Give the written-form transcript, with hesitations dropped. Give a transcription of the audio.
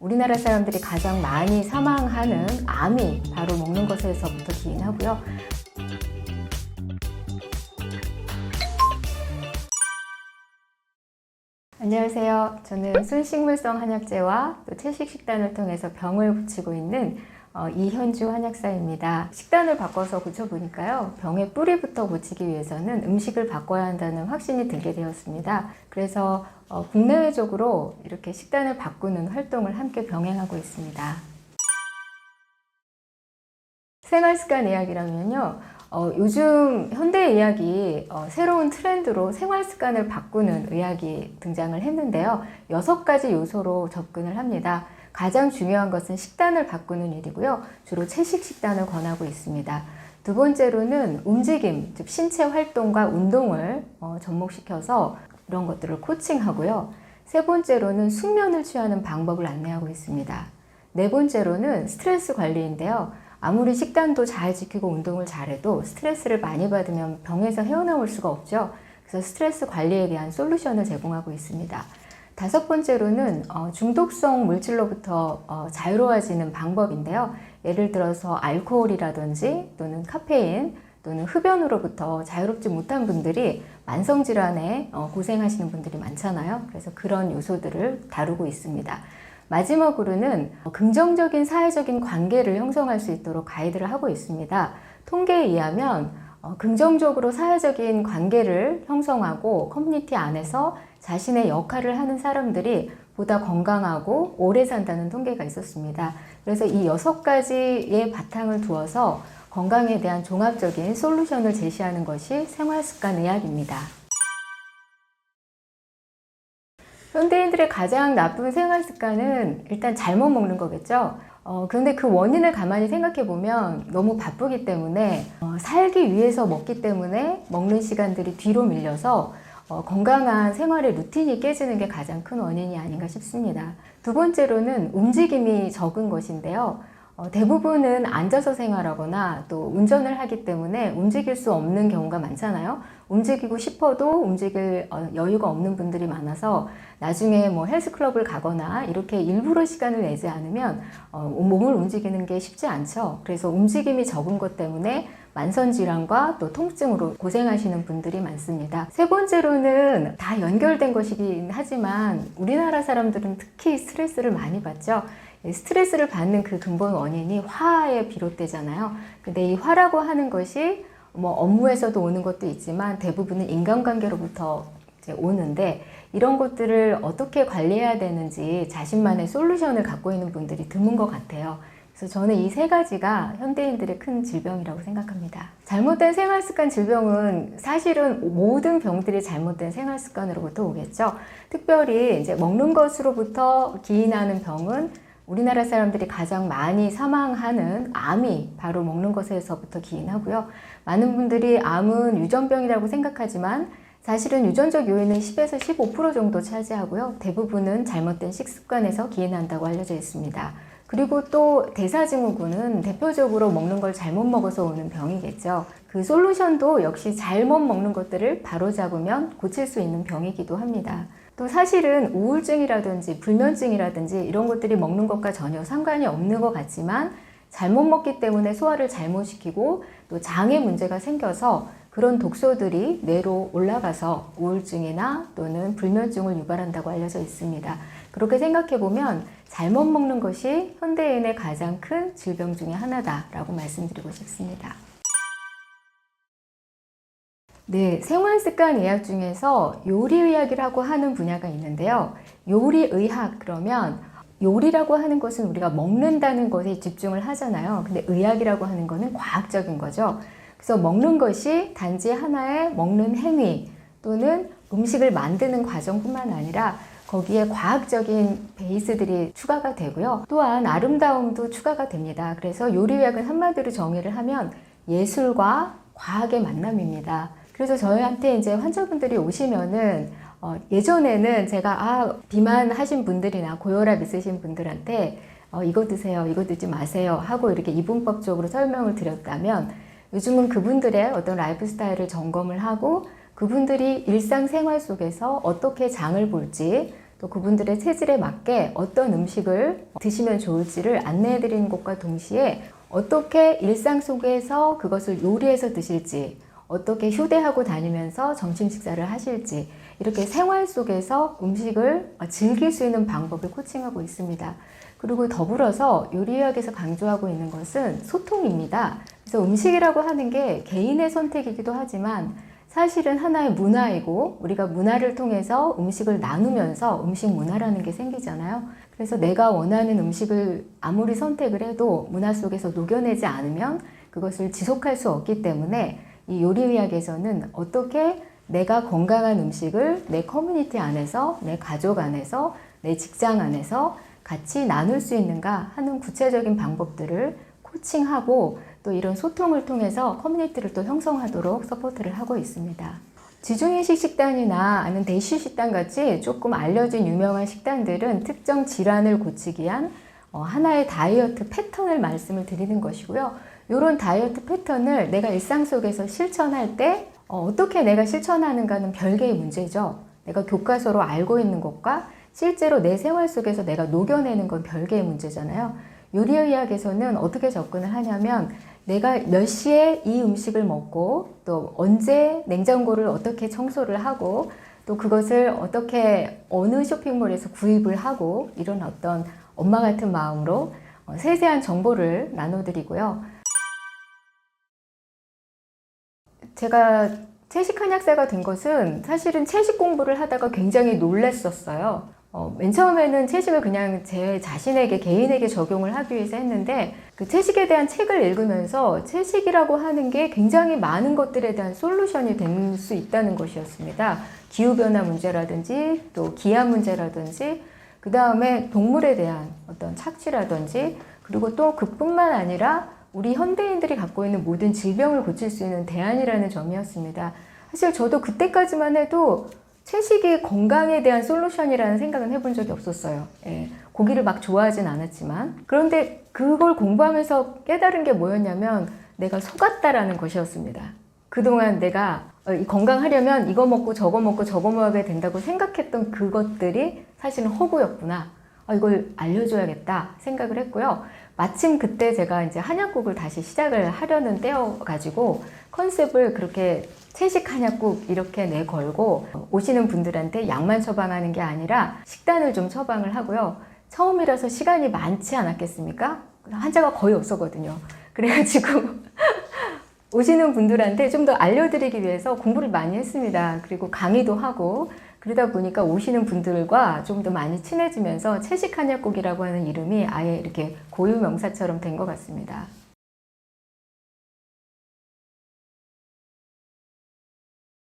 우리나라 사람들이 가장 많이 사망하는 암이 바로 먹는 것에서부터 기인하고요. 안녕하세요. 저는 순식물성 한약재와 또 채식 식단을 통해서 병을 고치고 있는 이현주 한약사입니다. 식단을 바꿔서 고쳐보니까요, 병의 뿌리부터 고치기 위해서는 음식을 바꿔야 한다는 확신이 들게 되었습니다. 그래서 국내외적으로 이렇게 식단을 바꾸는 활동을 함께 병행하고 있습니다. 생활습관 의학이라면요, 요즘 현대의학이 새로운 트렌드로 생활습관을 바꾸는 의학이 등장을 했는데요. 6가지 요소로 접근을 합니다. 가장 중요한 것은 식단을 바꾸는 일이고요. 주로 채식 식단을 권하고 있습니다. 두 번째로는 움직임, 즉 신체 활동과 운동을 접목시켜서 이런 것들을 코칭하고요. 세 번째로는 숙면을 취하는 방법을 안내하고 있습니다. 네 번째로는 스트레스 관리인데요. 아무리 식단도 잘 지키고 운동을 잘해도 스트레스를 많이 받으면 병에서 헤어나올 수가 없죠. 그래서 스트레스 관리에 대한 솔루션을 제공하고 있습니다. 다섯 번째로는 중독성 물질로부터 자유로워지는 방법인데요. 예를 들어서 알코올이라든지 또는 카페인 또는 흡연으로부터 자유롭지 못한 분들이 만성질환에 고생하시는 분들이 많잖아요. 그래서 그런 요소들을 다루고 있습니다. 마지막으로는 긍정적인 사회적인 관계를 형성할 수 있도록 가이드를 하고 있습니다. 통계에 의하면 긍정적으로 사회적인 관계를 형성하고 커뮤니티 안에서 자신의 역할을 하는 사람들이 보다 건강하고 오래 산다는 통계가 있었습니다. 그래서 이 6가지의 바탕을 두어서 건강에 대한 종합적인 솔루션을 제시하는 것이 생활습관 의학입니다. 현대인들의 가장 나쁜 생활 습관은 일단 잘못 먹는 거겠죠. 그런데 그 원인을 가만히 생각해 보면 너무 바쁘기 때문에 살기 위해서 먹기 때문에 먹는 시간들이 뒤로 밀려서 건강한 생활의 루틴이 깨지는 게 가장 큰 원인이 아닌가 싶습니다. 두 번째로는 움직임이 적은 것인데요. 대부분은 앉아서 생활하거나 또 운전을 하기 때문에 움직일 수 없는 경우가 많잖아요. 움직이고 싶어도 움직일 여유가 없는 분들이 많아서 나중에 뭐 헬스클럽을 가거나 이렇게 일부러 시간을 내지 않으면 몸을 움직이는 게 쉽지 않죠. 그래서 움직임이 적은 것 때문에 만성질환과 또 통증으로 고생하시는 분들이 많습니다. 세 번째로는 다 연결된 것이긴 하지만 우리나라 사람들은 특히 스트레스를 많이 받죠. 스트레스를 받는 그 근본 원인이 화에 비롯되잖아요. 근데 이 화라고 하는 것이 뭐 업무에서도 오는 것도 있지만 대부분은 인간관계로부터 이제 오는데 이런 것들을 어떻게 관리해야 되는지 자신만의 솔루션을 갖고 있는 분들이 드문 것 같아요. 그래서 저는 이 3가지가 현대인들의 큰 질병이라고 생각합니다. 잘못된 생활습관 질병은 사실은 모든 병들이 잘못된 생활습관으로부터 오겠죠. 특별히 이제 먹는 것으로부터 기인하는 병은 우리나라 사람들이 가장 많이 사망하는 암이 바로 먹는 것에서부터 기인하고요. 많은 분들이 암은 유전병이라고 생각하지만 사실은 유전적 요인은 10에서 15% 정도 차지하고요. 대부분은 잘못된 식습관에서 기인한다고 알려져 있습니다. 그리고 또 대사증후군은 대표적으로 먹는 걸 잘못 먹어서 오는 병이겠죠. 그 솔루션도 역시 잘못 먹는 것들을 바로잡으면 고칠 수 있는 병이기도 합니다. 또 사실은 우울증이라든지 불면증이라든지 이런 것들이 먹는 것과 전혀 상관이 없는 것 같지만 잘못 먹기 때문에 소화를 잘못시키고 또 장에 문제가 생겨서 그런 독소들이 뇌로 올라가서 우울증이나 또는 불면증을 유발한다고 알려져 있습니다. 그렇게 생각해 보면 잘못 먹는 것이 현대인의 가장 큰 질병 중에 하나다라고 말씀드리고 싶습니다. 네, 생활습관 의학 중에서 요리의학이라고 하는 분야가 있는데요. 요리의학 그러면 요리라고 하는 것은 우리가 먹는다는 것에 집중을 하잖아요. 근데 의학이라고 하는 것은 과학적인 거죠. 그래서 먹는 것이 단지 하나의 먹는 행위 또는 음식을 만드는 과정뿐만 아니라 거기에 과학적인 베이스들이 추가가 되고요. 또한 아름다움도 추가가 됩니다. 그래서 요리의학은 한마디로 정의를 하면 예술과 과학의 만남입니다. 그래서 저희한테 이제 환자분들이 오시면은 예전에는 제가 비만하신 분들이나 고혈압 있으신 분들한테 이거 드세요, 이거 드지 마세요 하고 이렇게 이분법적으로 설명을 드렸다면 요즘은 그분들의 어떤 라이프 스타일을 점검을 하고 그분들이 일상생활 속에서 어떻게 장을 볼지 또 그분들의 체질에 맞게 어떤 음식을 드시면 좋을지를 안내해 드리는 것과 동시에 어떻게 일상 속에서 그것을 요리해서 드실지, 어떻게 휴대하고 다니면서 점심 식사를 하실지, 이렇게 생활 속에서 음식을 즐길 수 있는 방법을 코칭하고 있습니다. 그리고 더불어서 요리의학에서 강조하고 있는 것은 소통입니다. 그래서 음식이라고 하는 게 개인의 선택이기도 하지만 사실은 하나의 문화이고, 우리가 문화를 통해서 음식을 나누면서 음식 문화라는 게 생기잖아요. 그래서 내가 원하는 음식을 아무리 선택을 해도 문화 속에서 녹여내지 않으면 그것을 지속할 수 없기 때문에 이 요리의학에서는 어떻게 내가 건강한 음식을 내 커뮤니티 안에서, 내 가족 안에서, 내 직장 안에서 같이 나눌 수 있는가 하는 구체적인 방법들을 코칭하고 또 이런 소통을 통해서 커뮤니티를 또 형성하도록 서포트를 하고 있습니다. 지중해식 식단이나 아니면 대시 식단 같이 조금 알려진 유명한 식단들은 특정 질환을 고치기 위한 하나의 다이어트 패턴을 말씀을 드리는 것이고요. 이런 다이어트 패턴을 내가 일상 속에서 실천할 때 어떻게 내가 실천하는가는 별개의 문제죠. 내가 교과서로 알고 있는 것과 실제로 내 생활 속에서 내가 녹여내는 건 별개의 문제잖아요. 요리의학에서는 어떻게 접근을 하냐면 내가 몇 시에 이 음식을 먹고 또 언제 냉장고를 어떻게 청소를 하고 또 그것을 어떻게 어느 쇼핑몰에서 구입을 하고 이런 어떤 엄마 같은 마음으로 세세한 정보를 나눠드리고요. 제가 채식 한약사가 된 것은 사실은 채식 공부를 하다가 굉장히 놀랐었어요. 맨 처음에는 채식을 그냥 제 자신에게 개인에게 적용을 하기 위해서 했는데 그 채식에 대한 책을 읽으면서 채식이라고 하는 게 굉장히 많은 것들에 대한 솔루션이 될 수 있다는 것이었습니다. 기후변화 문제라든지 또 기아 문제라든지 그 다음에 동물에 대한 어떤 착취라든지 그리고 또 그뿐만 아니라 우리 현대인들이 갖고 있는 모든 질병을 고칠 수 있는 대안이라는 점이었습니다. 사실 저도 그때까지만 해도 채식이 건강에 대한 솔루션이라는 생각은 해본 적이 없었어요. 예, 고기를 막 좋아하진 않았지만 그런데 그걸 공부하면서 깨달은 게 뭐였냐면 내가 속았다라는 것이었습니다. 그동안 내가 건강하려면 이거 먹고 저거 먹어야 된다고 생각했던 그것들이 사실은 허구였구나. 이걸 알려줘야겠다 생각을 했고요. 마침 그때 제가 이제 한약국을 다시 시작을 하려는 때여가지고 컨셉을 그렇게 채식 한약국 이렇게 내걸고 오시는 분들한테 약만 처방하는 게 아니라 식단을 좀 처방을 하고요. 처음이라서 시간이 많지 않았겠습니까? 환자가 거의 없었거든요. 그래가지고 오시는 분들한테 좀 더 알려드리기 위해서 공부를 많이 했습니다. 그리고 강의도 하고 그러다 보니까 오시는 분들과 좀 더 많이 친해지면서 채식 한약국이라고 하는 이름이 아예 이렇게 고유명사처럼 된 것 같습니다.